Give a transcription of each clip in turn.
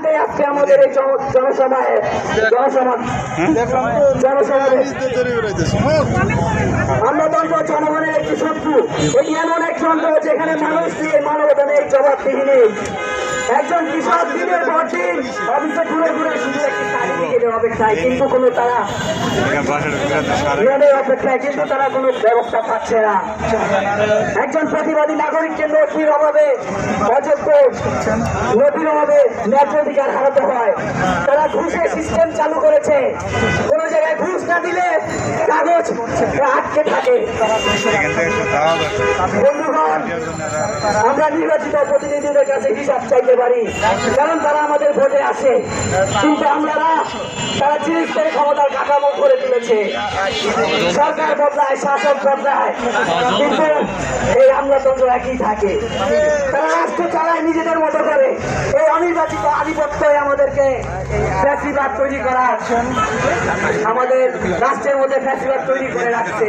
সাথে আজকে আমাদের এই জনসভায় আমলাতন্ত্র জনগণের একটি শত্রু। এটি এমন এক যন্ত্র যেখানে মানুষ দিয়ে মানবতা নেই, জবাবদিহি নেই। একজন কৃষক দিনের পর দিন অফিসে ঘুরে ঘুরে শুধু একটি সার্টিফিকেটের অপেক্ষায়, কিন্তু কোনো তারা অপেক্ষায় কিন্তু তারা কোনো ব্যবস্থা পাচ্ছে না। একজন প্রতিবাদী নাগরিককে নথির অভাবে অযোগ্য, নথির অভাবে ন্যায্য অধিকার হারাতে হয়। তারা ঘুষের সিস্টেম চালু করেছে, কোনো জায়গায় ঘুষ না দিলে কাগজ আটকে থাকে। বন্ধুগণ, আমরা নির্বাচিত প্রতিনিধিদের কাছে হিসাব চাইতে পারি, কারণ তারা আমাদের ভোটে আসে, কিন্তু তারা চিরস্থায়ী ক্ষমতার কাঠামো করে তুলেছে। সরকার বদলায়, শাসক বদলায়, কিন্তু এই আমলাতন্ত্র একই থাকে। তারা রাষ্ট্র চালায় নিজেদের মতো করে। এই অনির্বাচিত আধিপত্যই আমাদেরকে ফ্যাসিবাদ তৈরি করার, আমাদের রাষ্ট্রের মধ্যে ফ্যাসিবাদ তৈরি করে রাখছে।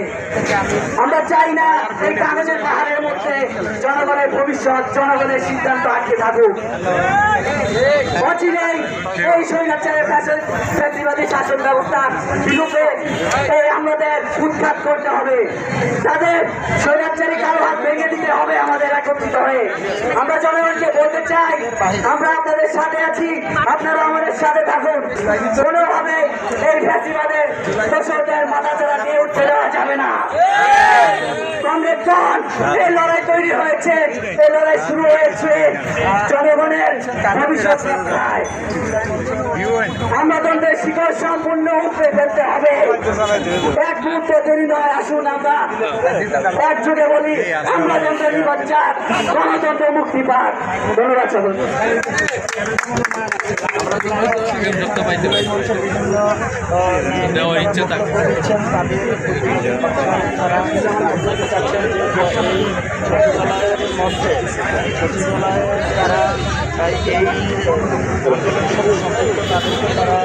আমরা চাই না এই কাগজের পাহাড়ের মধ্যে জনগণের ভবিষ্যৎ, জনগণের সিদ্ধান্ত আটকে থাকুক। অচিরেই এই স্বৈরাচারের ফ্যাসিবাদী শাসন ব্যবস্থার বিরুদ্ধে আমাদের উৎখাত করতে হবে। তাদের স্বৈরাচারী কালো হাত ভেঙে দিতে হবে আমাদের একত্রিত হয়ে। আমরা জনগণকে বলতে চাই, আমরা আপনাদের সাথে আছি, আপনারা আমাদের সাথে থাকুন। কোনোভাবে এই ফ্যাসিবাদের দোষরদের মাথাচাড়া দিয়ে উঠতে দেওয়া যাবে না। কংগ্রেসগণ, এই লড়াই তৈরি হয়েছে, এই লড়াই শুরু হয়েছে জনগণের ভবিষ্যৎ রক্ষায়। আমলাতন্ত্রের শিকড় সম্পূর্ণ উপড়ে ফেলতে হবে। এক মুহূর্ত দেরি নয়, আসুন আমরা একযোগে বলি, আমলাতন্ত্রের নির্বাচন, গণতন্ত্র মুক্তি পাক। ধন্যবাদ সকলকে। তারা